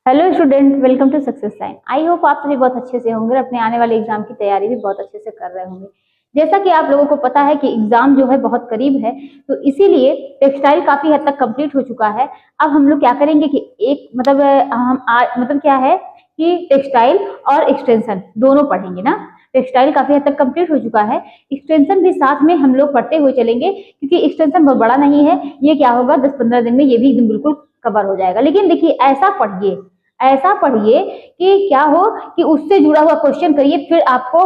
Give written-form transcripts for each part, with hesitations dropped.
Hello student, welcome to success line. I hope आप सभी बहुत अच्छे से होंगे और अपने आने वाले एग्जाम की तैयारी भी बहुत अच्छे से कर रहे होंगे। जैसा कि आप लोगों को पता है कि एग्जाम जो है बहुत करीब है, तो इसीलिए टेक्सटाइल काफी हद तक कंप्लीट हो चुका है। अब हम लोग क्या करेंगे कि एक मतलब क्या है कि टेक्सटाइल और एक्सटेंशन दोनों पढ़ेंगे ना। टेक्सटाइल काफी हद तक कंप्लीट हो चुका है, एक्सटेंशन भी साथ में हम लोग पढ़ते हुए चलेंगे, क्योंकि एक्सटेंशन बहुत बड़ा नहीं है। ये क्या होगा, 10-15 दिन में ये भी एकदम बिल्कुल कवर हो जाएगा। लेकिन देखिए, ऐसा पढ़िए कि क्या हो कि उससे जुड़ा हुआ क्वेश्चन करिए, फिर आपको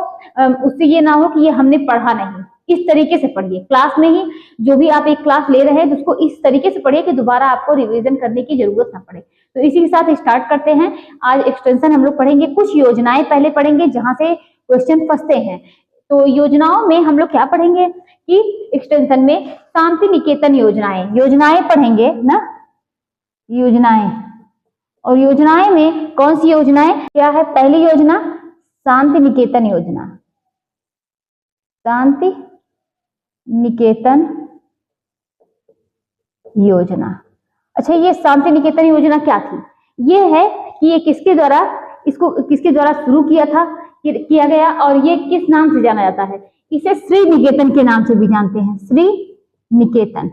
उससे ये ना हो कि ये हमने पढ़ा नहीं। इस तरीके से पढ़िए, क्लास में ही जो भी आप एक क्लास ले रहे हैं उसको इस तरीके से पढ़िए कि दोबारा आपको रिवीजन करने की जरूरत ना पड़े। तो इसी के साथ स्टार्ट करते हैं। आज एक्सटेंशन हम लोग पढ़ेंगे, कुछ योजनाएं पहले पढ़ेंगे जहां से क्वेश्चन फंसते हैं। तो योजनाओं में हम लोग क्या पढ़ेंगे कि एक्सटेंशन में शांति निकेतन योजनाएं पढ़ेंगे ना, योजनाएं। और योजनाएं में कौन सी योजनाएं क्या है? पहली योजना शांति निकेतन योजना, शांति निकेतन योजना। अच्छा, ये शांति निकेतन योजना क्या थी? ये है कि ये किसके द्वारा शुरू किया गया और ये किस नाम से जाना जाता है? इसे श्री निकेतन के नाम से भी जानते हैं, श्री निकेतन।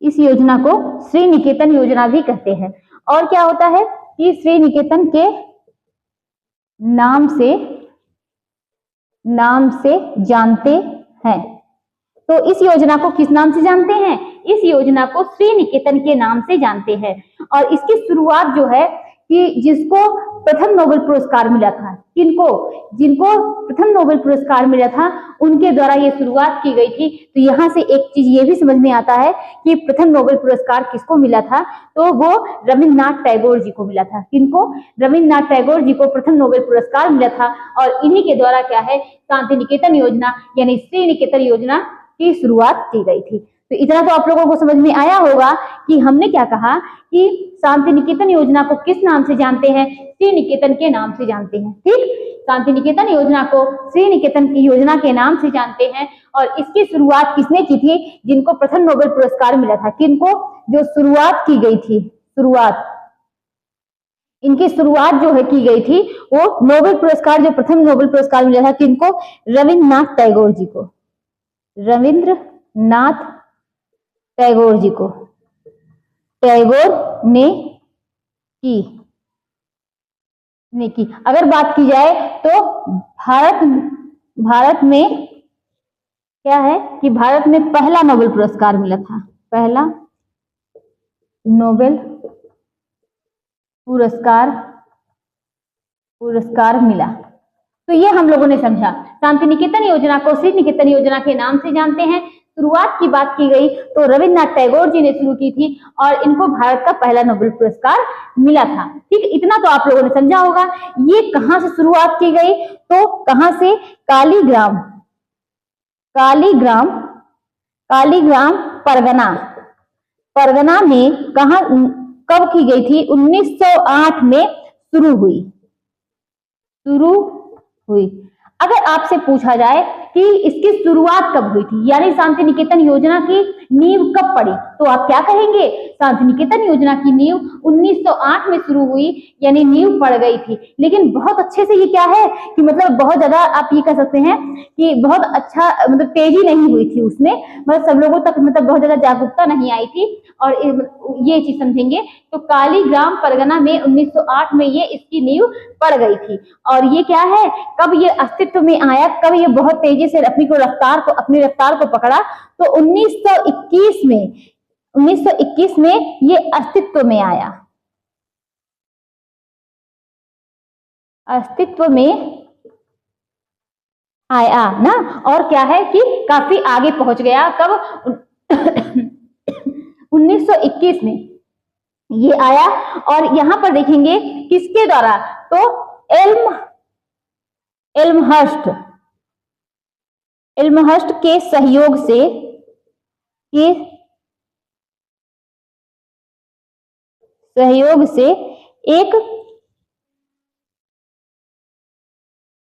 इस योजना को श्री निकेतन योजना भी कहते हैं। और क्या होता है कि श्री निकेतन के नाम से जानते हैं। तो इस योजना को किस नाम से जानते हैं? इस योजना को श्री निकेतन के नाम से जानते हैं। और इसकी शुरुआत जो है कि जिसको प्रथम नोबेल पुरस्कार मिला था, जिनको प्रथम नोबेल पुरस्कार मिला था, उनके द्वारा ये शुरुआत की गई थी। तो यहाँ से एक चीज ये भी समझ में आता है कि प्रथम नोबेल पुरस्कार किसको मिला था, तो वो रविन्द्रनाथ टैगोर जी को मिला था। किनको? रविन्द्रनाथ टैगोर जी को प्रथम नोबेल पुरस्कार मिला था। और इन्हीं के द्वारा क्या है, शांति निकेतन योजना यानी श्री निकेतन योजना की शुरुआत की गई थी। तो इतना तो आप लोगों को समझ में आया होगा कि हमने क्या कहा कि शांति निकेतन योजना को किस नाम से जानते हैं? श्री निकेतन के नाम से जानते हैं। ठीक, शांति निकेतन योजना को श्री निकेतन की योजना के नाम से जानते हैं। और इसकी शुरुआत किसने की थी? जिनको प्रथम नोबेल पुरस्कार मिला था। किनको? जो शुरुआत की गई थी, इनकी शुरुआत जो है की गई थी, वो नोबेल पुरस्कार, जो प्रथम नोबेल पुरस्कार मिला था किनको? रविन्द्रनाथ टैगोर जी को। रविन्द्रनाथ टैगोर जी को टैगोर ने की। अगर बात की जाए तो भारत में क्या है कि भारत में पहला नोबेल पुरस्कार मिला था, पहला नोबेल पुरस्कार मिला। तो ये हम लोगों ने समझा। शांति निकेतन योजना को श्री निकेतन योजना के नाम से जानते हैं। शुरुआत की बात की गई तो रविन्द्रनाथ टैगोर जी ने शुरू की थी और इनको भारत का पहला नोबेल पुरस्कार मिला था। ठीक, इतना तो आप लोगों ने समझा होगा। ये कहां से शुरुआत की गई? तो कहां से? कालीग्राम परगना में कब की गई थी? 1908 में शुरू हुई। अगर आपसे पूछा जाए कि इसकी शुरुआत कब हुई थी, यानी शांति निकेतन योजना की नींव कब पड़ी, तो आप क्या कहेंगे? शांति निकेतन योजना की नींव 1908 में शुरू हुई, यानी नींव पड़ गई थी। लेकिन बहुत अच्छे से ये क्या है कि मतलब बहुत ज्यादा आप ये कह सकते हैं कि बहुत अच्छा मतलब तेजी नहीं हुई थी उसमें, मतलब सब लोगों तक मतलब बहुत ज्यादा जागरूकता नहीं आई थी। और ये चीज समझेंगे तो कालीग्राम परगना में 1908 में ये इसकी नींव पड़ गई थी। और ये क्या है, कब ये अस्तित्व में आया, कब ये बहुत तेजी से अपनी रफ्तार को पकड़ा, तो 1921 में ये अस्तित्व में आया ना। और क्या है कि काफी आगे पहुंच गया। कब? 1921 में ये आया। और यहां पर देखेंगे किसके द्वारा, तो एल्महर्स्ट के सहयोग से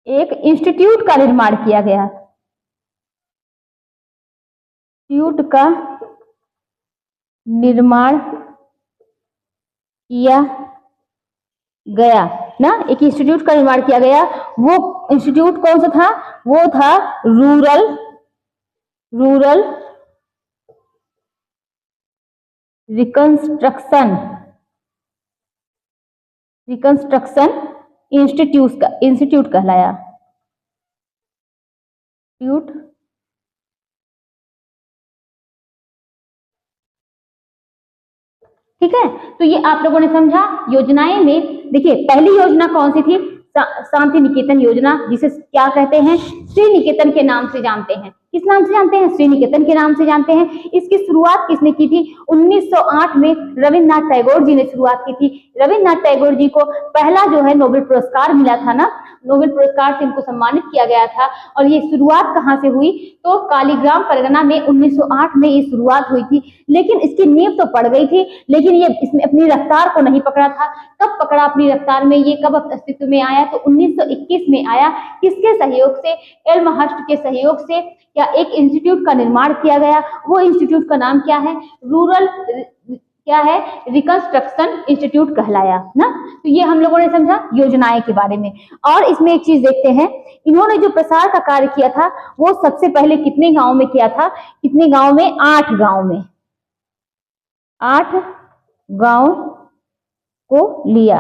एक इंस्टीट्यूट का निर्माण किया गया। इंस्टीट्यूट का निर्माण किया गया ना, एक इंस्टीट्यूट का निर्माण किया गया। वो इंस्टीट्यूट कौन सा था? वो था रूरल रिकंस्ट्रक्शन इंस्टीट्यूट कहलाया। ठीक है, तो ये आप लोगों ने समझा। योजनाएं में देखिए, पहली योजना कौन सी थी? शांति निकेतन योजना, जिसे क्या कहते हैं? श्री निकेतन के नाम से जानते हैं। किस नाम से जानते हैं? श्री निकेतन के नाम से जानते हैं। इसकी शुरुआत किसने की थी? 1908 में रविन्द्रनाथ टैगोर जी ने शुरुआत की थी। रविन्द्रनाथ टैगोर जी को पहला जो है नोबेल पुरस्कार मिला था ना, नोबेल पुरस्कार से इनको सम्मानित किया गया था। और ये शुरुआत कहाँ से हुई? तो कालीग्राम परगना में 1908 में ये शुरुआत हुई थी। लेकिन इसकी नींव तो पड़ गई थी, लेकिन ये इसमें अपनी रफ्तार को नहीं पकड़ा था। कब पकड़ा अपनी रफ्तार में? ये कब अस्तित्व में आया? तो 1921 में आया। किसके सहयोग से? एल्महर्स्ट के सहयोग से या एक इंस्टीट्यूट का निर्माण किया गया। वो इंस्टीट्यूट का नाम क्या है? रूरल रिकंस्ट्रक्शन इंस्टीट्यूट कहलाया ना। तो ये हम लोगों ने समझा योजनाएं के बारे में। और इसमें एक चीज देखते हैं, इन्होंने जो प्रसार का कार्य किया था वो सबसे पहले कितने गांव में किया था? कितने गांव में? 8 गांव में। 8 गांव को लिया।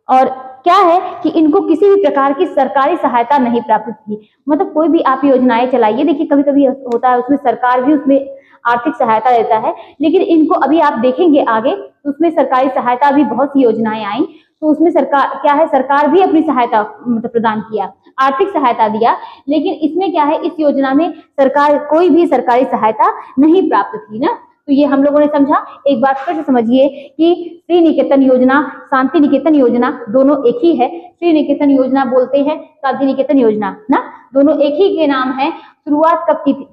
और क्या है कि इनको किसी भी प्रकार की सरकारी सहायता नहीं प्राप्त थी। मतलब कोई भी आप योजनाएं चलाइए, देखिए कभी कभी होता है उसमें सरकार भी उसमें आर्थिक सहायता देता है, लेकिन इनको अभी आप देखेंगे आगे तो उसमें सरकारी सहायता भी बहुत सी योजनाएं आई, तो उसमें सरकार क्या है, सरकार भी अपनी सहायता मतलब प्रदान किया, आर्थिक सहायता दिया। लेकिन इसमें क्या है, इस योजना में सरकार कोई भी सरकारी सहायता नहीं प्राप्त थी ना। तो ये हम लोगों ने समझा। एक बार फिर से समझिए कि श्री निकेतन योजना, शांति निकेतन योजना दोनों एक ही है। श्री निकेतन योजना बोलते हैं, शांति निकेतन योजना ना, दोनों एक ही के नाम है। शुरुआत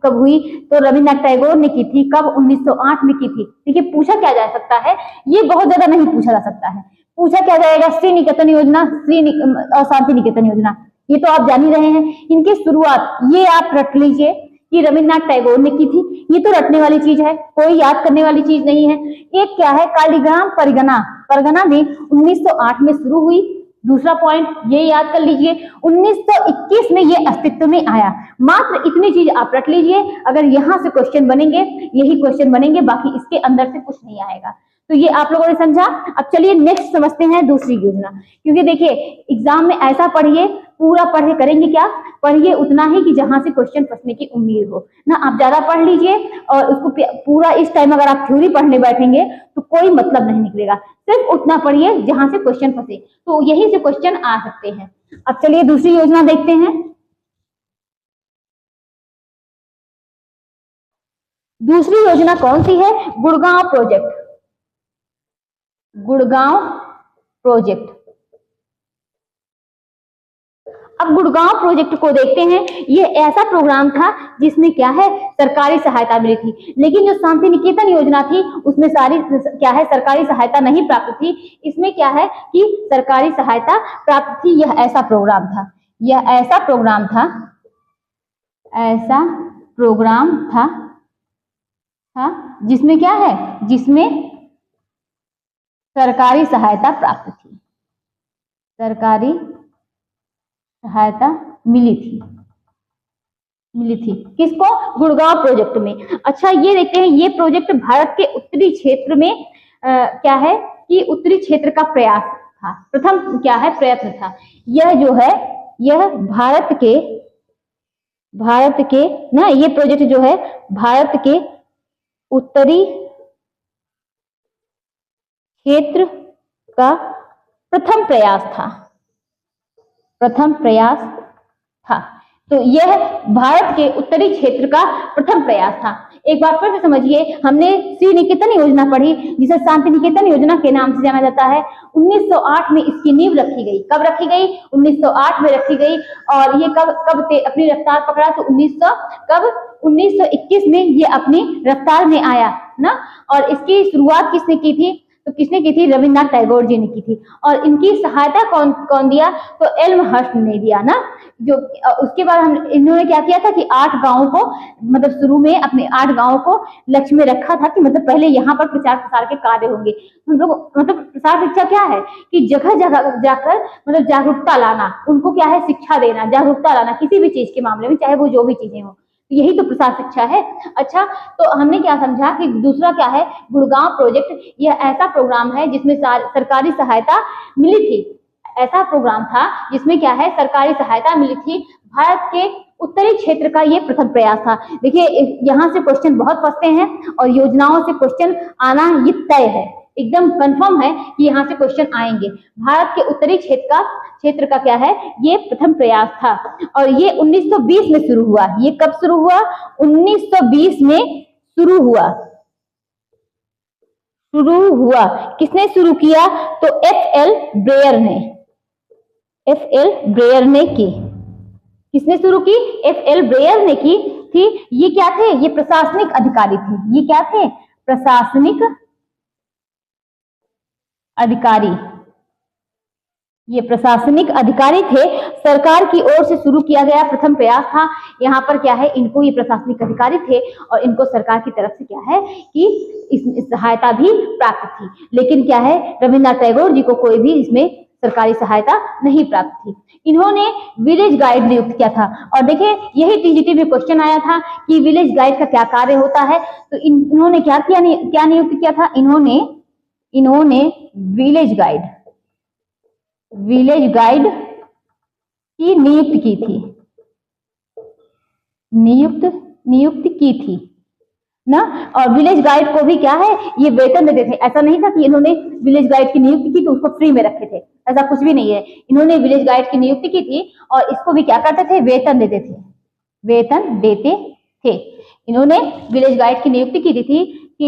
कब हुई? तो रविन्द्रनाथ टैगोर ने की थी। कब? 1908 में की थी। देखिए पूछा क्या जा सकता है, ये बहुत ज्यादा नहीं पूछा जा सकता है। पूछा क्या जाएगा? श्री निकेतन योजना, और शांति निकेतन योजना, ये तो आप जान ही रहे हैं। इनकी शुरुआत ये आप रट लीजिए कि रविन्द्रनाथ टैगोर ने की थी। ये तो रटने वाली चीज है, कोई याद करने वाली चीज नहीं है। एक क्या है, कालीग्राम परगना में 1908 में शुरू हुई। दूसरा पॉइंट ये याद कर लीजिए, 1921 में ये अस्तित्व में आया। मात्र इतनी चीज आप रट लीजिए। अगर यहाँ से क्वेश्चन बनेंगे, यही क्वेश्चन बनेंगे, बाकी इसके अंदर से कुछ नहीं आएगा। तो ये आप लोगों ने समझा। अब चलिए नेक्स्ट समझते हैं दूसरी योजना, क्योंकि देखिए एग्जाम में ऐसा पढ़िए, पूरा पढ़े करेंगे क्या, पढ़िए उतना ही कि जहां से क्वेश्चन फंसने की उम्मीद हो ना। आप ज्यादा पढ़ लीजिए और उसको पूरा इस टाइम अगर आप थ्योरी पढ़ने बैठेंगे तो कोई मतलब नहीं निकलेगा। सिर्फ उतना पढ़िए जहां से क्वेश्चन फंसे, तो यही से क्वेश्चन आ सकते हैं। अब चलिए दूसरी योजना देखते हैं। दूसरी योजना कौन सी है? गुड़गांव प्रोजेक्ट। गुड़गांव प्रोजेक्ट। अब गुड़गांव प्रोजेक्ट को देखते हैं। ये ऐसा प्रोग्राम था जिसमें क्या है, सरकारी सहायता मिली थी। लेकिन जो शांति निकेतन योजना थी उसमें क्या है, सरकारी सहायता नहीं प्राप्त थी। इसमें क्या है कि सरकारी सहायता प्राप्त थी। यह ऐसा प्रोग्राम था, जिसमें क्या है, जिसमें सरकारी सहायता प्राप्त थी, सरकारी सहायता मिली थी। किसको? गुड़गांव प्रोजेक्ट में। अच्छा ये देखते हैं, ये प्रोजेक्ट भारत के उत्तरी क्षेत्र में क्या है कि उत्तरी क्षेत्र का प्रयास था, प्रथम क्या है, प्रयत्न था। यह जो है, यह भारत के ना, ये प्रोजेक्ट जो है भारत के उत्तरी क्षेत्र का प्रथम प्रयास था। तो यह भारत के उत्तरी क्षेत्र का प्रथम प्रयास था। एक बार फिर से समझिए, हमने श्री निकेतन योजना पढ़ी जिसे शांति निकेतन योजना के नाम से जाना जाता है। 1908 में इसकी नींव रखी गई। कब रखी गई? 1908 में रखी गई। और ये कब अपनी रफ्तार पकड़ा? तो 1921 में ये अपनी रफ्तार में आया ना। और इसकी शुरुआत किसने की थी? तो किसने की थी? रविन्द्रनाथ टैगोर जी ने की थी। और इनकी सहायता कौन कौन दिया? तो एल्महर्स्ट ने दिया ना। जो उसके बाद हम इन्होंने क्या किया था कि 8 गांवों को, मतलब शुरू में अपने 8 गांवों को लक्ष्य में रखा था कि मतलब पहले यहाँ पर प्रचार प्रसार के कार्य होंगे। हम लोग मतलब प्रसार शिक्षा क्या है कि जगह जगह जाकर मतलब जागरूकता लाना, उनको क्या है? शिक्षा देना, जागरूकता लाना किसी भी चीज के मामले में, चाहे वो जो भी चीजें हो। यही तो प्रसार शिक्षा है। अच्छा, तो हमने क्या समझा कि दूसरा क्या है? गुड़गांव प्रोजेक्ट। यह ऐसा प्रोग्राम है जिसमें सरकारी सहायता मिली थी। ऐसा प्रोग्राम था जिसमें क्या है? सरकारी सहायता मिली थी। भारत के उत्तरी क्षेत्र का ये प्रथम प्रयास था। देखिए यहाँ से क्वेश्चन बहुत फंसते हैं और योजनाओं से क्वेश्चन आना ये तय है, एकदम कंफर्म है कि यहाँ से क्वेश्चन आएंगे। भारत के उत्तरी क्षेत्र का क्या है? ये प्रथम प्रयास था और ये 1920 में शुरू हुआ। ये कब शुरू हुआ? 1920 में शुरू हुआ। किसने शुरू किया? तो F.L. ब्रेयर ने। F.L. ब्रेयर ने की। किसने शुरू की? F.L. ब्रेयर ने की थी। ये क्या थे? ये प्रशासनिक अधिकारी थे। ये क्या थे? प्रशासनिक अधिकारी। ये प्रशासनिक अधिकारी थे। सरकार की ओर से शुरू किया गया प्रथम प्रयास था। यहाँ पर क्या है? इनको, ये प्रशासनिक अधिकारी थे और इनको सरकार की तरफ से क्या है कि इस सहायता भी प्राप्त थी। लेकिन क्या है? रविन्द्रनाथ टैगोर जी को कोई भी इसमें सरकारी सहायता नहीं प्राप्त थी। इन्होंने विलेज गाइड नियुक्त किया था। और देखिए यही टीजीटी में क्वेश्चन आया था कि विलेज गाइड का क्या कार्य होता है। तो इन्होंने क्या नियुक्त किया था? इन्होंने विलेज गाइड की नियुक्त की थी ना। और विलेज गाइड को भी क्या है? ये वेतन देते थे। ऐसा नहीं था कि इन्होंने विलेज गाइड की नियुक्ति की तो उसको फ्री में रखे थे, ऐसा कुछ भी नहीं है। इन्होंने विलेज गाइड की नियुक्ति की थी और इसको भी क्या करते थे? वेतन देते थे। इन्होंने विलेज गाइड की नियुक्ति की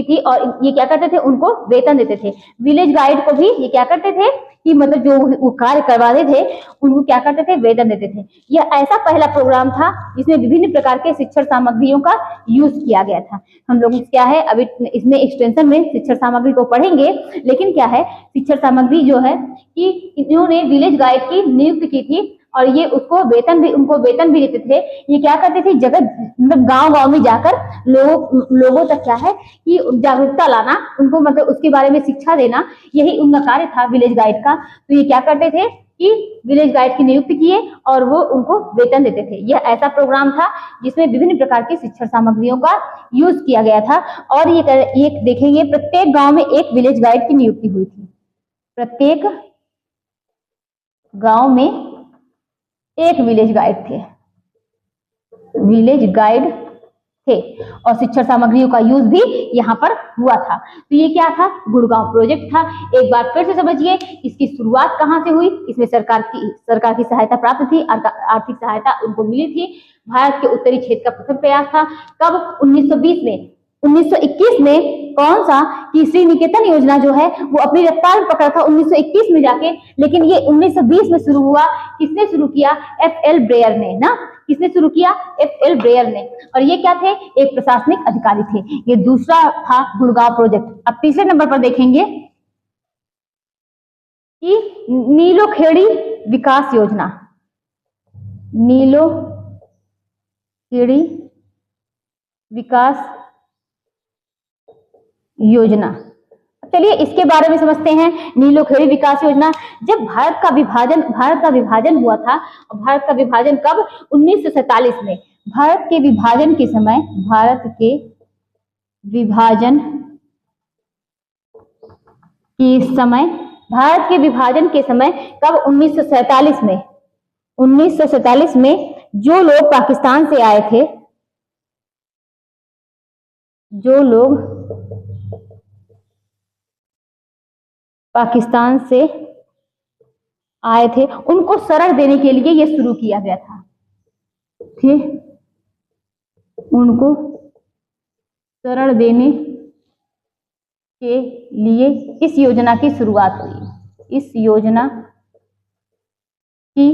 थी और ये क्या करते थे? उनको वेतन देते थे। विलेज गाइड को भी ये क्या करते थे कि मतलब जो वो कार्य करवाते थे उनको क्या करते थे? वेतन देते थे। यह ऐसा पहला प्रोग्राम था जिसमें विभिन्न प्रकार के शिक्षण सामग्रियों का यूज किया गया था। हम लोग क्या है अभी इसमें एक्सटेंशन में शिक्षण सामग्री को पढ़ेंगे, लेकिन क्या है शिक्षण सामग्री जो है कि इन्होंने विलेज गाइड की नियुक्त की थी और ये उनको वेतन भी देते थे। ये क्या करते थे? जगह मतलब गांव में जाकर लोगों तक क्या है कि जागरूकता लाना, उनको मतलब उसके बारे में शिक्षा देना, यही उनका कार्य था विलेज गाइड का। तो ये क्या करते थे कि विलेज गाइड की नियुक्ति किए और वो उनको वेतन देते थे। यह ऐसा प्रोग्राम था जिसमें विभिन्न प्रकार की शिक्षण सामग्रियों का यूज किया गया था। और ये देखेंगे प्रत्येक गांव में एक विलेज गाइड की नियुक्ति हुई थी। प्रत्येक गांव में एक विलेज गाइड थे और शिक्षण सामग्रियों का यूज भी यहाँ पर हुआ था। तो ये क्या था? गुड़गांव प्रोजेक्ट था। एक बार फिर से समझिए इसकी शुरुआत कहाँ से हुई? इसमें सरकार की सहायता प्राप्त थी, आर्थिक सहायता उनको मिली थी। भारत के उत्तरी क्षेत्र का प्रथम प्रयास था। कब? 1920 में। 1921 में कौन सा कि श्री निकेतन योजना जो है वो अपनी रफ्तार पकड़ा था 1921 में जाके, लेकिन ये 1920 में शुरू हुआ। किसने शुरू किया? F.L. ब्रेयर ने ना। किसने शुरू किया? F.L. ब्रेयर ने। और ये क्या थे? एक प्रशासनिक अधिकारी थे। ये दूसरा था गुड़गांव प्रोजेक्ट। अब तीसरे नंबर पर देखेंगे कि नीलोखेड़ी विकास योजना। नीलोखेड़ी विकास योजना। चलिए इसके बारे में समझते हैं। नीलोखेड़ी विकास योजना, जब भारत का विभाजन हुआ था। और भारत का विभाजन कब? 1947 में। भारत के विभाजन के समय कब? 1947 में। 1947 में जो लोग पाकिस्तान से आए थे, उनको शरण देने के लिए यह शुरू किया गया था। ठीक, उनको शरण देने के लिए इस योजना की शुरुआत हुई। इस योजना की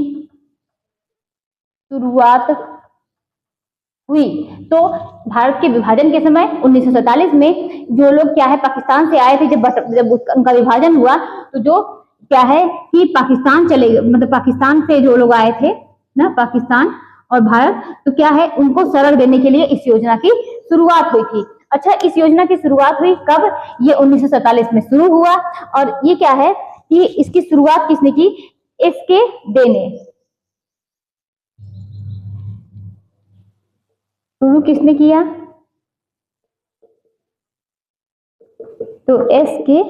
शुरुआत हुई। तो भारत के विभाजन के समय 1947 में जो लोग क्या है पाकिस्तान से आए थे, जब उनका विभाजन हुआ तो जो क्या है कि पाकिस्तान चले, मतलब पाकिस्तान से जो लोग आए थे ना, पाकिस्तान और भारत, तो क्या है उनको शरण देने के लिए इस योजना की शुरुआत हुई थी। अच्छा, इस योजना की शुरुआत हुई कब? ये 1947 में शुरू हुआ। और ये क्या है कि इसकी शुरुआत किसने की? एस.के. डे ने। शुरू किसने किया? तो एस.के.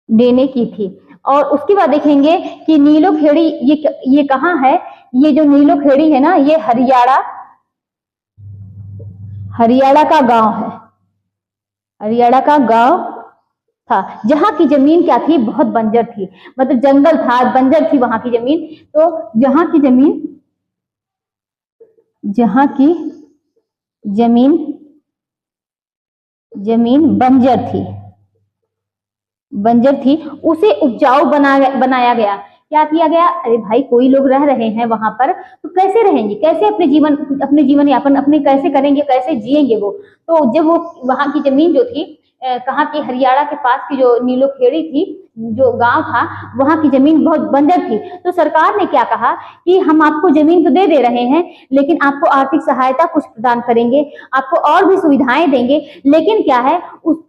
डे ने की थी। और उसके बाद देखेंगे कि नीलो खेड़ी, ये कहाँ है? ये जो नीलो खेड़ी है ना, ये हरियाणा का गांव है। हरियाणा का गांव था, जहां की जमीन क्या थी? बहुत बंजर थी, मतलब जंगल था, बंजर थी वहां की जमीन। तो जहां की जमीन बंजर थी, उसे उपजाऊ बनाया गया। क्या किया गया? अरे भाई, कोई लोग रह रहे हैं वहां पर, तो कैसे रहेंगे, कैसे अपने जीवन यापन अपने कैसे करेंगे, कैसे जिएंगे वो? तो जब वो वहां की जमीन जो थी, कहाँ की? हरियाणा के पास की जो नीलो खेड़ी थी, जो गांव था, वहां की जमीन बहुत बंजर थी। तो सरकार ने क्या कहा कि हम आपको जमीन तो दे रहे हैं, लेकिन आपको आर्थिक सहायता कुछ प्रदान करेंगे, आपको और भी सुविधाएं देंगे, लेकिन क्या है,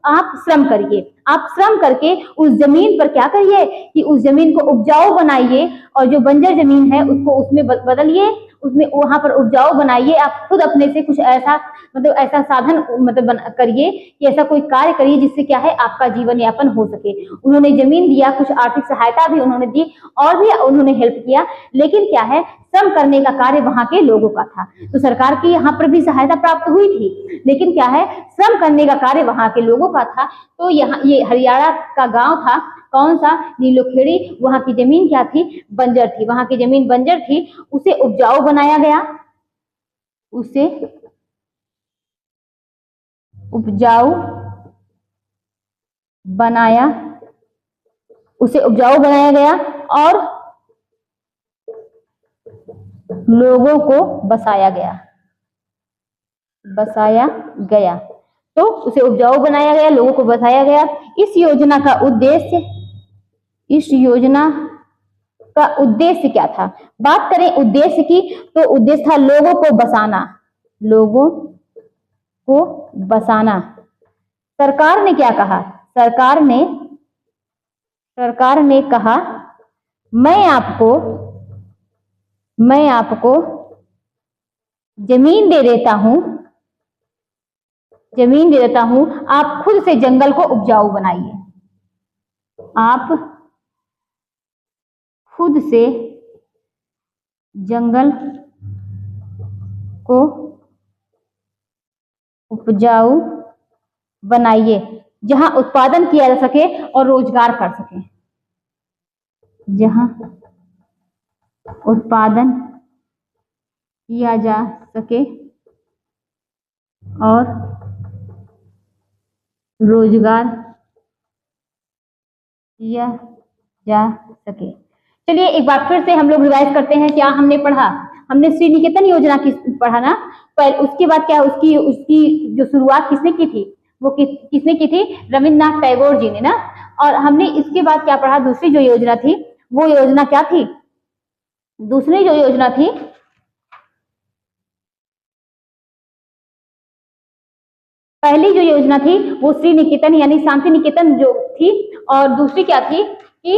आप श्रम करिए। आप श्रम करके उस जमीन पर क्या करिए कि उस जमीन को उपजाऊ बनाइए, और जो बंजर जमीन है उसको उसमें बदलिए, उसमें वहां पर उपजाऊ बनाइए। आप खुद अपने से कुछ ऐसा, मतलब ऐसा साधन मतलब करिए कि ऐसा कोई कार्य करिए जिससे क्या है आपका जीवन यापन हो सके। उन्होंने जमीन दिया, कुछ आर्थिक सहायता भी उन्होंने दी, और भी उन्होंने हेल्प किया, लेकिन क्या है, श्रम करने का कार्य वहां के लोगों का था। तो सरकार की यहाँ पर भी सहायता प्राप्त हुई थी, लेकिन क्या है, श्रम करने का कार्य वहां के लोगों का था। तो यहाँ ये हरियाणा का गांव था, कौन सा? नीलोखेड़ी। वहां की जमीन क्या थी? बंजर थी। वहां की जमीन बंजर थी, उसे उपजाऊ बनाया गया, उसे उपजाऊ बनाया गया और लोगों को बसाया गया। तो उसे उपजाऊ बनाया गया, लोगों को बसाया गया। इस योजना का उद्देश्य क्या था? बात करें उद्देश्य की, तो उद्देश्य था लोगों को बसाना। सरकार ने क्या कहा? सरकार ने कहा, मैं आपको जमीन दे देता हूं, आप खुद से जंगल को उपजाऊ बनाइए। आप खुद से जंगल को उपजाऊ बनाइए, जहां उत्पादन किया जा सके और रोजगार कर सके। जहां उत्पादन किया जा सके और रोजगार किया जा सके। चलिए एक बार फिर से हम लोग रिवाइज करते हैं। क्या हमने पढ़ा? हमने श्री निकेतन योजना की पढ़ा ना। पर उसके बाद क्या, उसकी जो शुरुआत किसने की थी? वो किसने की थी? रविन्द्रनाथ टैगोर जी ने ना। और हमने इसके बाद क्या पढ़ा? दूसरी जो योजना थी, वो योजना क्या थी? दूसरी जो योजना थी, पहली जो योजना थी वो श्री निकेतन यानी शांति निकेतन जो थी, और दूसरी क्या थी कि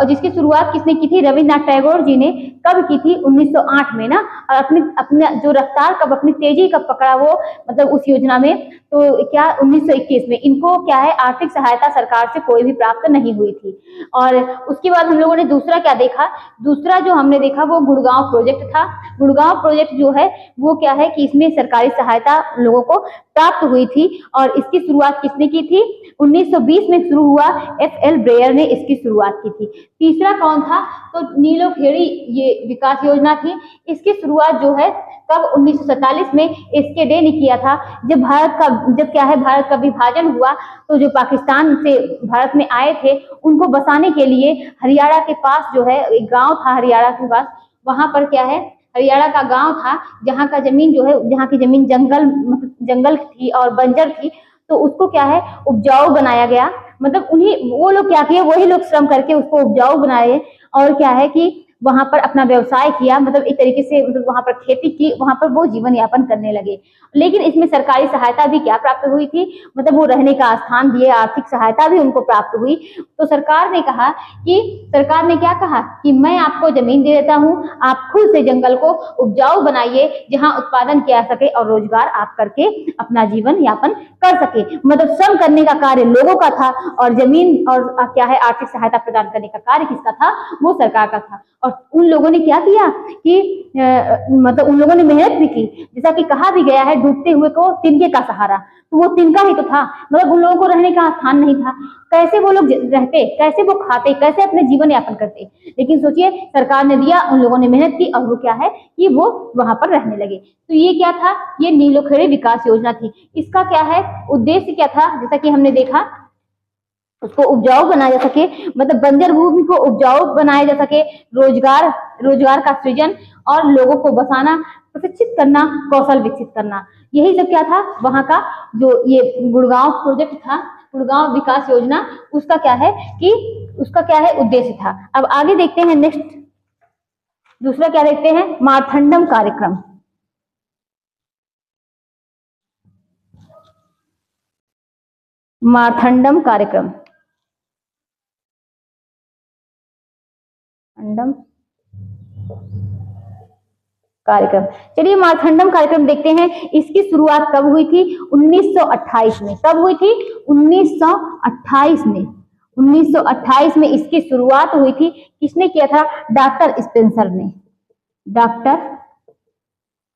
जिसकी शुरुआत किसने की थी? रविन्द्रनाथ टैगोर जी ने। कब की थी? 1908 में ना। और अपने जो रफ्तार कब, अपनी तेजी कब पकड़ा वो, मतलब उस योजना में, तो क्या 1921 में। इनको क्या है, आर्थिक सहायता सरकार से कोई भी प्राप्त नहीं हुई थी। और उसके बाद हम लोगों ने दूसरा क्या देखा? दूसरा जो हमने देखा वो गुड़गांव प्रोजेक्ट था। गुड़गांव प्रोजेक्ट जो है वो क्या है कि इसमें सरकारी सहायता लोगों को प्राप्त हुई थी। और इसकी शुरुआत किसने की थी? 1920 में शुरू हुआ, F.L. ब्रेयर ने इसकी शुरुआत की थी। तीसरा कौन था? तो नीलो खेड़ी ये विकास योजना थी। इसकी शुरुआत जो है कब? 1947 में एस.के. डे ने किया था। जब क्या है, भारत का विभाजन हुआ, तो जो पाकिस्तान से भारत में आए थे उनको बसाने के लिए हरियाणा के पास जो है एक गांव था, हरियाणा के पास, वहां पर क्या है हरियाणा का गांव था जहाँ का जमीन जो है, जहाँ की जमीन जंगल थी और बंजर थी, तो उसको क्या है उपजाऊ बनाया गया। मतलब उन्हीं वो लोग क्या किए, वही लोग श्रम करके उसको उपजाऊ बनाए और क्या है कि वहां पर अपना व्यवसाय किया, मतलब एक तरीके से मतलब वहां पर खेती की, वहां पर वो जीवन यापन करने लगे। लेकिन इसमें सरकारी सहायता भी क्या प्राप्त हुई थी, मतलब वो रहने का स्थान दिए, आर्थिक सहायता भी उनको प्राप्त हुई। तो सरकार ने कहा कि सरकार ने क्या कहा कि मैं आपको जमीन दे देता हूँ, आप खुद से जंगल को उपजाऊ बनाइए जहाँ उत्पादन किया सके और रोजगार आप करके अपना जीवन यापन कर सके। मतलब श्रम करने का कार्य लोगों का था और जमीन और क्या है आर्थिक सहायता प्रदान करने का कार्य किसका था, वो सरकार का था। और उन लोगों ने क्या किया कि मतलब उन लोगों ने मेहनत भी की, जैसा कि कहा भी गया है डूबते हुए को तिनके का सहारा, तो वो तिनका ही तो था। मतलब उन लोगों को रहने का स्थान नहीं था, कैसे वो लोग रहते, कैसे वो खाते, कैसे अपने जीवन यापन करते। लेकिन सोचिए सरकार ने दिया, उन लोगों ने मेहनत की और वो क्या है कि वो वहां पर रहने लगे। तो ये क्या था, ये नीलोखेड़ी विकास योजना थी। इसका क्या है उद्देश्य क्या था, जैसा कि हमने देखा उसको उपजाऊ बनाया जा सके, मतलब बंजर भूमि को उपजाऊ बनाया जा सके, रोजगार का सृजन और लोगों को बसाना, प्रशिक्षित करना, कौशल विकसित करना, यही सब क्या था वहां का जो ये गुड़गांव प्रोजेक्ट था, गुड़गांव विकास योजना, उसका क्या है कि उसका क्या है उद्देश्य था। अब आगे देखते हैं नेक्स्ट, दूसरा क्या देखते हैं, मारथंडम कार्यक्रम। मारथंडम कार्यक्रम, कार्यक्रम, चलिए मारथंडम कार्यक्रम देखते हैं। इसकी शुरुआत कब हुई थी, 1928 में। कब हुई थी, 1928 में। 1928 में इसकी शुरुआत हुई थी। किसने किया था, डॉक्टर स्पेंसर ने। डॉक्टर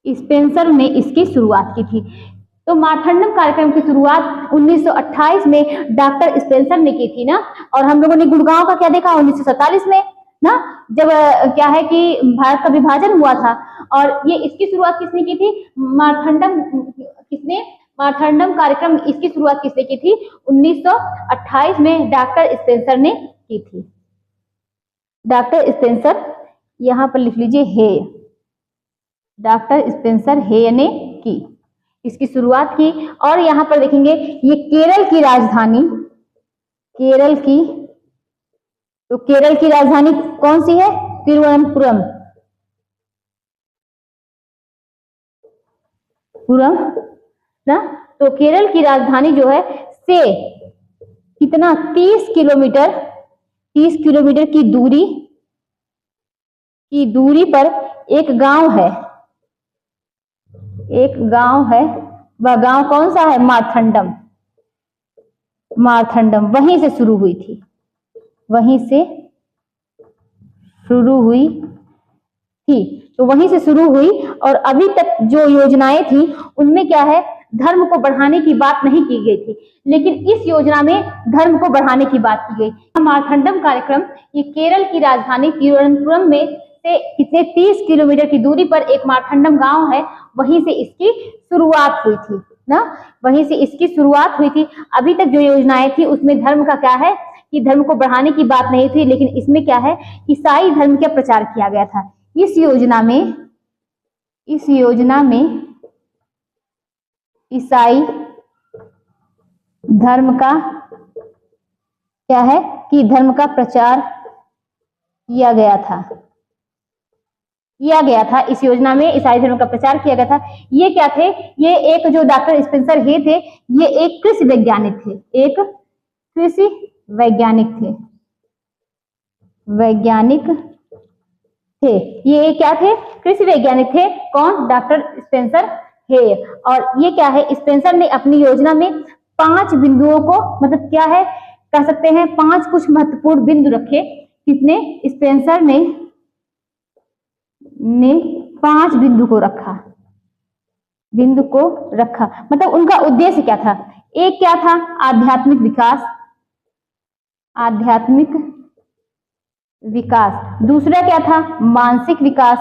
स्पेंसर ने इसकी शुरुआत की थी। तो मारथंडम कार्यक्रम की शुरुआत 1928 में डॉक्टर स्पेंसर ने की थी ना। और हम लोगों ने गुड़गांव का क्या देखा 1947 में ना, जब क्या है कि भारत का विभाजन हुआ था। और ये इसकी शुरुआत किसने की थी, मारथंडम कार्यक्रम इसकी शुरुआत किसने की थी, 1928 में डॉक्टर स्पेंसर ने की थी। डॉक्टर स्पेंसर, यहां पर लिख लीजिए हे, डॉक्टर स्पेंसर हे ने की, इसकी शुरुआत की। और यहां पर देखेंगे ये केरल की राजधानी, तो केरल की राजधानी कौन सी है, तिरुवनंतपुरम, ना। तो केरल की राजधानी जो है से कितना 30 किलोमीटर की दूरी पर एक गांव है, वह गांव कौन सा है, मारथंडम, वहीं से शुरू हुई थी, तो वहीं से शुरू हुई। और अभी तक जो योजनाएं थी उनमें क्या है, धर्म को बढ़ाने की बात नहीं की गई थी, लेकिन इस योजना में धर्म को बढ़ाने की बात की गई। मारथंडम कार्यक्रम ये केरल की राजधानी तिरुवनंतपुरम में से कितने 30 किलोमीटर की दूरी पर एक मारथंडम गांव है, वहीं से इसकी शुरुआत हुई थी ना, वहीं से इसकी शुरुआत हुई थी। अभी तक जो योजनाएं थी उसमें धर्म का क्या है कि धर्म को बढ़ाने की बात नहीं थी, लेकिन इसमें क्या है ईसाई धर्म का प्रचार किया गया था। इस योजना में ईसाई धर्म का क्या है कि धर्म का प्रचार किया गया था। इस योजना में ईसाई धर्म का प्रचार किया गया था। ये क्या थे, ये एक जो डॉक्टर स्पेंसर हे थे, ये एक कृषि वैज्ञानिक थे, ये क्या थे, कृषि वैज्ञानिक थे। कौन, डॉक्टर स्पेंसर हे। और ये क्या है, स्पेंसर ने अपनी योजना में 5 बिंदुओं को, मतलब क्या है कह सकते हैं 5 कुछ महत्वपूर्ण बिंदु रखे। किसने, स्पेंसर ने 5 बिंदु को रखा। मतलब उनका उद्देश्य क्या था, एक क्या था आध्यात्मिक विकास, दूसरा क्या था मानसिक विकास,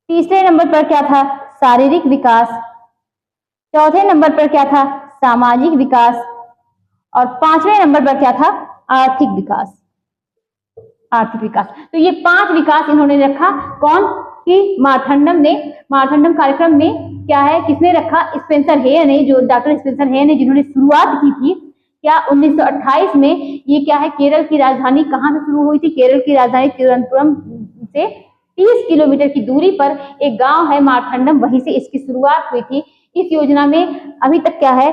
तीसरे नंबर पर क्या था शारीरिक विकास, चौथे नंबर पर क्या था सामाजिक विकास, और 5वें नंबर पर क्या था आर्थिक विकास। तो ये 5 विकास इन्होंने रखा। कौन, कि मारथंडम कार्यक्रम में क्या है, किसने रखा, स्पेंसर हेयर ने, जो डॉक्टर स्पेंसर हेयर ने जिन्होंने शुरुआत की थी। क्या 1928 में ये क्या है, केरल की राजधानी कहाँ से शुरू हुई थी, केरल की राजधानी तिरुवनंतपुरम से 30 किलोमीटर की दूरी पर एक गांव है मारथंडम, वहीं से इसकी शुरुआत हुई थी। इस योजना में अभी तक क्या है,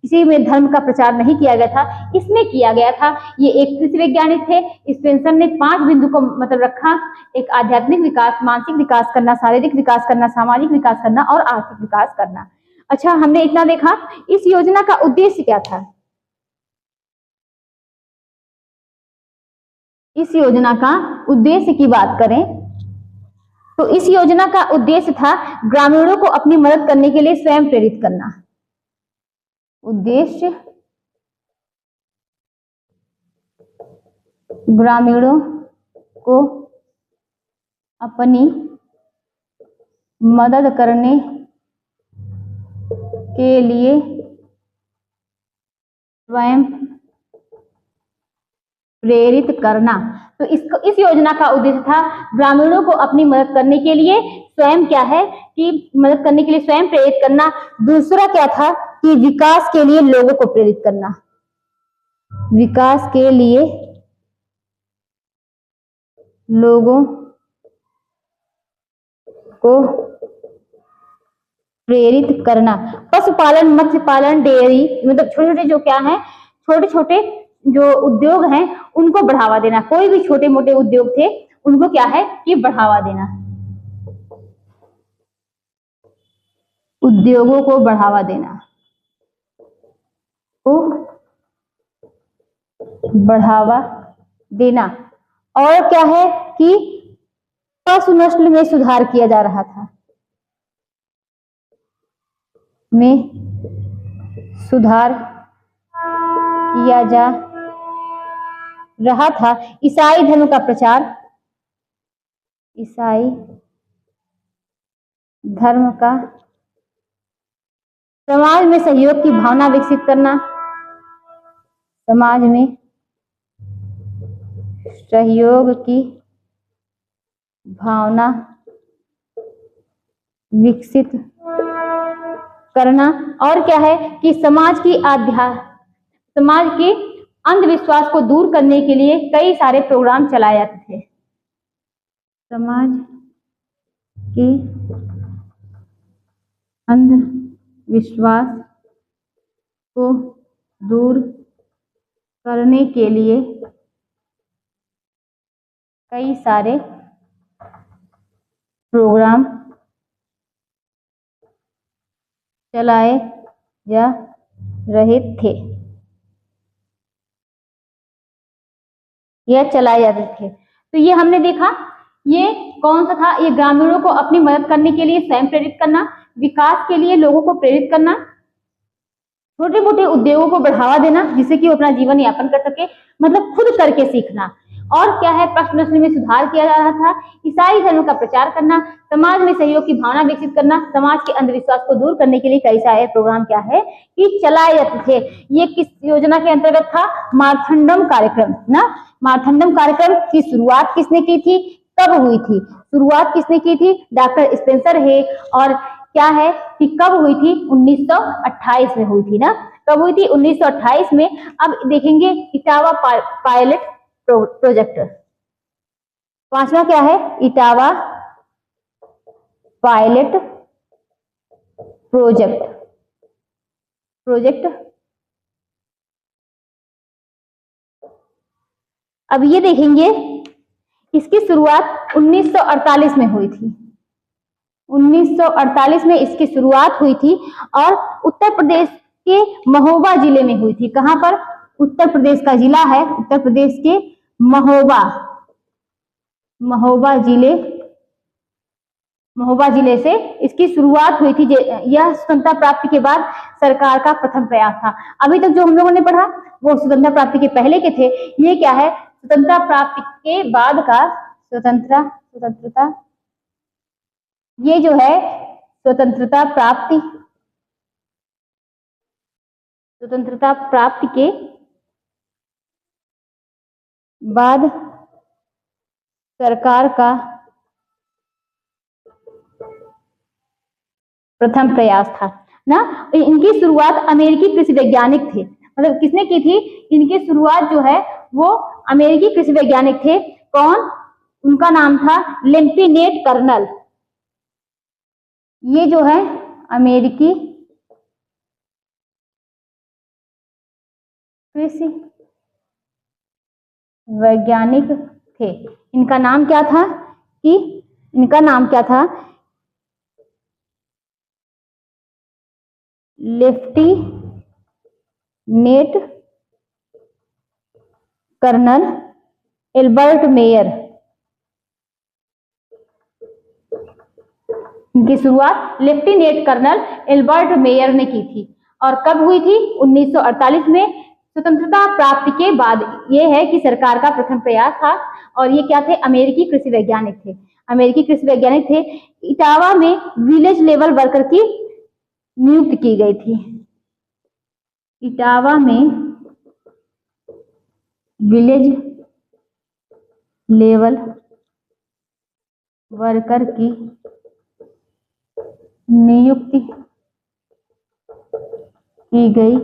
किसी में धर्म का प्रचार नहीं किया गया था, इसमें किया गया था। ये एक कृषि वैज्ञानिक थे। स्पेंसर ने 5 बिंदु को मतलब रखा, एक आध्यात्मिक विकास, मानसिक विकास करना, शारीरिक विकास करना, सामाजिक विकास करना और आर्थिक विकास करना। अच्छा, हमने इतना देखा। इस योजना का उद्देश्य क्या था? इस योजना का उद्देश्य की बात करें तो इस योजना का उद्देश्य था ग्रामीणों को अपनी मदद करने के लिए स्वयं प्रेरित करना। उद्देश्य ग्रामीणों को अपनी मदद करने के लिए स्वयं प्रेरित करना। तो इस योजना का उद्देश्य था ग्रामीणों को अपनी मदद करने के लिए स्वयं क्या है कि मदद करने के लिए स्वयं प्रेरित करना। दूसरा क्या था कि विकास के लिए लोगों को प्रेरित करना। विकास के लिए लोगों को प्रेरित करना। पशुपालन, मत्स्य पालन, डेयरी, मतलब छोटे छोटे जो क्या है, छोटे छोटे जो उद्योग हैं उनको बढ़ावा देना। कोई भी छोटे मोटे उद्योग थे उनको क्या है कि बढ़ावा देना, उद्योगों को बढ़ावा देना, को बढ़ावा देना। और क्या है कि पशु नस्ल में सुधार किया जा रहा था, में सुधार किया जा रहा था। ईसाई धर्म का प्रचार, ईसाई धर्म का समाज में सहयोग की भावना विकसित करना, समाज में सहयोग की भावना विकसित करना। और क्या है कि समाज के अंधविश्वास को दूर करने के लिए कई सारे प्रोग्राम चलाए जाते थे। समाज के अंधविश्वास को दूर करने के लिए कई सारे प्रोग्राम चलाए जा रहे थे या चलाए जाते थे। तो ये हमने देखा, ये कौन सा था, ये ग्रामीणों को अपनी मदद करने के लिए स्वयं प्रेरित करना, विकास के लिए लोगों को प्रेरित करना, छोटे मोटे उद्योगों को बढ़ावा देना जिससे कि वो अपना जीवन यापन कर सके, मतलब खुद करके सीखना। और क्या है, पशु नस्ल में सुधार किया जा रहा था, ईसाई धर्म का प्रचार करना, समाज में सहयोग की भावना विकसित करना, समाज के अंधविश्वास को दूर करने के लिए कई सारे प्रोग्राम क्या है कि चलाए जाते थे। ये किस योजना के अंतर्गत था? मारथंडम कार्यक्रम ना। मारथंडम कार्यक्रम की शुरुआत किसने की थी, कब हुई थी? शुरुआत किसने की थी? डॉक्टर स्पेंसर है। और क्या है कि कब हुई थी? 1928 में हुई थी ना। कब हुई थी? 1928 में। अब देखेंगे इटावा पायलट प्रोजेक्ट। पांचवा क्या है? Etawah pilot project. अब ये देखेंगे इसकी शुरुआत 1948 में हुई थी। 1948 में इसकी शुरुआत हुई थी और उत्तर प्रदेश के महोबा जिले में हुई थी। कहां पर? उत्तर प्रदेश का जिला है, उत्तर प्रदेश के महोबा जिले से इसकी शुरुआत हुई थी। यह स्वतंत्रता प्राप्ति के बाद सरकार का प्रथम प्रयास था। अभी तक जो हम लोगों ने पढ़ा वो स्वतंत्रता प्राप्ति के पहले के थे। ये क्या है? स्वतंत्रता प्राप्ति के बाद का स्वतंत्रता, ये जो है स्वतंत्रता प्राप्ति के बाद सरकार का प्रथम प्रयास था ना। इनकी शुरुआत अमेरिकी कृषि वैज्ञानिक थे, मतलब किसने की थी, इनकी शुरुआत जो है वो अमेरिकी कृषि वैज्ञानिक थे। कौन, उनका नाम था लेम्पिनेट कर्नल। ये जो है अमेरिकी कृषि वैज्ञानिक थे। इनका नाम क्या था कि इनका नाम क्या था, लेफ्टिनेंट कर्नल एल्बर्ट मेयर। इनकी शुरुआत लेफ्टिनेंट कर्नल एल्बर्ट मेयर ने की थी। और कब हुई थी, 1948 में, स्वतंत्रता प्राप्ति के बाद। ये है कि सरकार का प्रथम प्रयास था। और ये क्या थे, अमेरिकी कृषि वैज्ञानिक थे, अमेरिकी कृषि वैज्ञानिक थे। इटावा में विलेज लेवल वर्कर की नियुक्ति की गई थी। इटावा में विलेज लेवल वर्कर की नियुक्ति की गई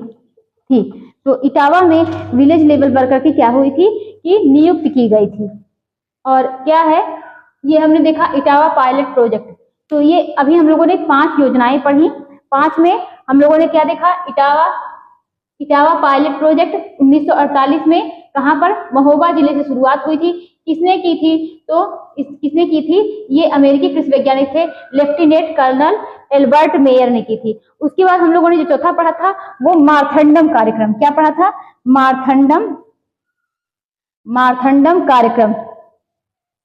थी। तो इटावा में विलेज लेवल वर्कर की क्या हुई थी कि नियुक्ति की गई थी। और क्या है, ये हमने देखा इटावा पायलट प्रोजेक्ट। तो ये अभी हम लोगों ने 5 योजनाएं पढ़ी। 5 में हम लोगों ने क्या देखा, इटावा पायलट प्रोजेक्ट 1948 में कहां पर, महोबा जिले से शुरुआत हुई थी। किसने की थी, तो किसने की थी, ये अमेरिकी कृषि वैज्ञानिक थे, लेफ्टिनेंट कर्नल एल्बर्ट मेयर ने की थी। उसके बाद हम लोगों ने जो चौथा पढ़ा था वो मार्थंडम कार्यक्रम। क्या पढ़ा था, मार्थंडम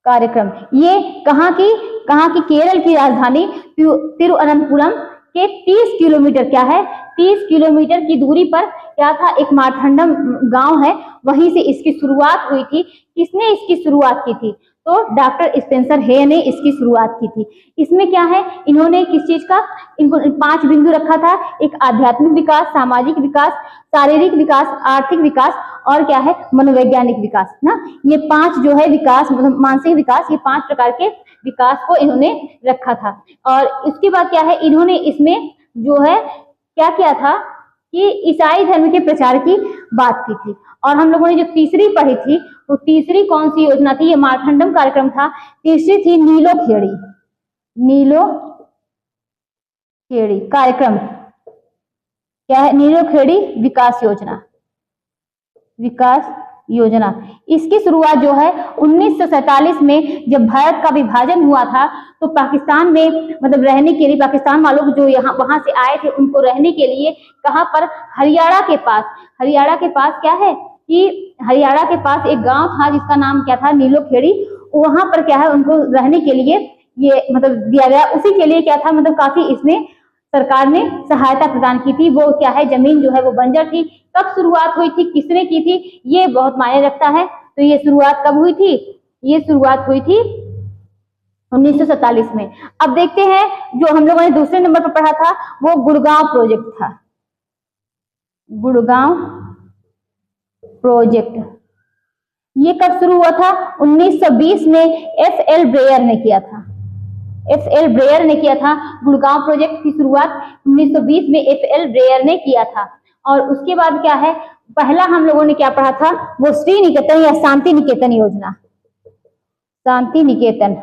कार्यक्रम। ये कहाँ की केरल की राजधानी तिरुअनंतपुरम के 30 किलोमीटर, क्या है, 30 किलोमीटर की दूरी पर क्या था, एक मार्थंडम गांव है, वहीं से इसकी शुरुआत हुई थी। किसने इसकी शुरुआत की थी, तो डॉक्टर स्पेंसर हे ने इसकी शुरुआत की थी। इसमें क्या है, इन्होंने किस चीज का, इनको 5 बिंदु रखा था, एक आध्यात्मिक विकास, सामाजिक विकास, शारीरिक विकास, आर्थिक विकास और क्या है, मनोवैज्ञानिक विकास ना। ये 5 जो है विकास, मतलब मानसिक विकास, ये 5 प्रकार के विकास को इन्होंने रखा था। और इसके बाद क्या है, इन्होंने इसमें जो है क्या किया था कि ईसाई धर्म के प्रचार की बात की थी। और हम लोगों ने जो तीसरी पढ़ी थी, वो तीसरी कौन सी योजना थी, ये मार्थंडम कार्यक्रम था। तीसरी थी नीलोखेड़ी कार्यक्रम। क्या है, नीलोखेड़ी विकास योजना। इसकी शुरुआत जो है 1947 में जब भारत का विभाजन हुआ था, तो पाकिस्तान में मतलब रहने के लिए, पाकिस्तान वालों जो यहाँ वहां से आए थे उनको रहने के लिए कहां पर, हरियाणा के पास क्या है कि हरियाणा के पास एक गांव था जिसका नाम क्या था, नीलोखेड़ी। वहां पर क्या है, उनको रहने के लिए ये मतलब दिया गया। उसी के लिए क्या था, मतलब काफी इसमें सरकार ने सहायता प्रदान की थी। वो क्या है, जमीन जो है वो बंजर थी। कब शुरुआत हुई थी, किसने की थी, ये बहुत मायने रखता है। तो ये शुरुआत कब हुई थी, ये शुरुआत हुई थी 1947 में। अब देखते हैं जो हम लोगों ने दूसरे नंबर पर पढ़ा था वो गुड़गांव प्रोजेक्ट था। गुड़गांव प्रोजेक्ट ये कब शुरू हुआ था, 1920 में F.L. ब्रेयर ने किया था। गुड़गांव प्रोजेक्ट की शुरुआत 1920 में F.L. ब्रेयर ने किया था। और उसके बाद क्या है, पहला हम लोगों ने क्या पढ़ा था, वो श्री निकेतन या शांति निकेतन योजना, शांति निकेतन।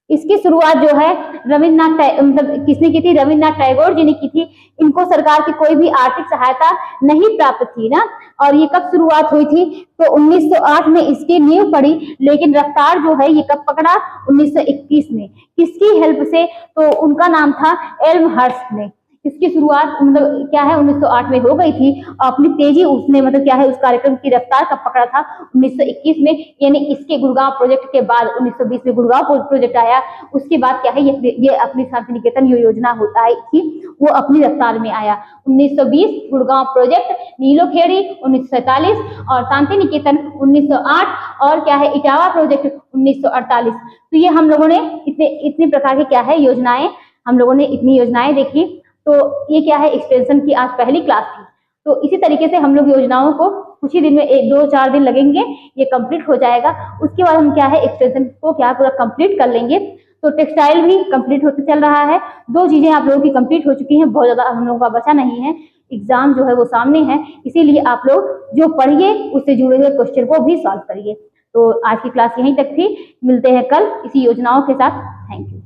इसकी शुरुआत जो है रविन्द्रनाथ, मतलब किसने की थी, रविन्द्रनाथ टैगोर जी ने की थी। इनको सरकार की कोई भी आर्थिक सहायता नहीं प्राप्त थी ना। और ये कब शुरुआत हुई थी, तो 1908 में इसकी नींव पड़ी। लेकिन रफ्तार जो है ये कब पकड़ा, 1921 में। किसकी हेल्प से, तो उनका नाम था एल्महर्स्ट ने। इसकी शुरुआत मतलब क्या है 1908 में हो गई थी। अपनी तेजी उसने मतलब क्या है, उस कार्यक्रम की रफ्तार कब पकड़ा था, 1921 में। यानी इसके गुड़गांव प्रोजेक्ट के बाद 1920 में गुड़गांव प्रोजेक्ट आया। उसके बाद क्या है, ये अपनी शांति निकेतन योजना होता है थी, वो अपनी रफ्तार में आया। 1920 गुड़गांव प्रोजेक्ट, नीलोखेड़ी 1947 और शांति निकेतन 1908 और क्या है इटावा प्रोजेक्ट 1948। तो ये हम लोगों ने इतने प्रकार के क्या है योजनाएं, हम लोगों ने इतनी योजनाएं देखी। तो ये क्या है, एक्सटेंशन की आज पहली क्लास थी। तो इसी तरीके से हम लोग योजनाओं को कुछ ही दिन में 1-2-4 दिन लगेंगे, ये कंप्लीट हो जाएगा। उसके बाद हम क्या है एक्सटेंशन को क्या पूरा कंप्लीट कर लेंगे। तो टेक्सटाइल भी कंप्लीट होते चल रहा है। 2 चीजें आप लोगों की कंप्लीट हो चुकी हैं, बहुत ज्यादा हम लोगों का बचा नहीं है। एग्जाम जो है वो सामने है, इसीलिए आप लोग जो पढ़िए उससे जुड़े हुए क्वेश्चन को भी सॉल्व करिए। तो आज की क्लास यहीं तक थी, मिलते हैं कल इसी योजनाओं के साथ। Thank you.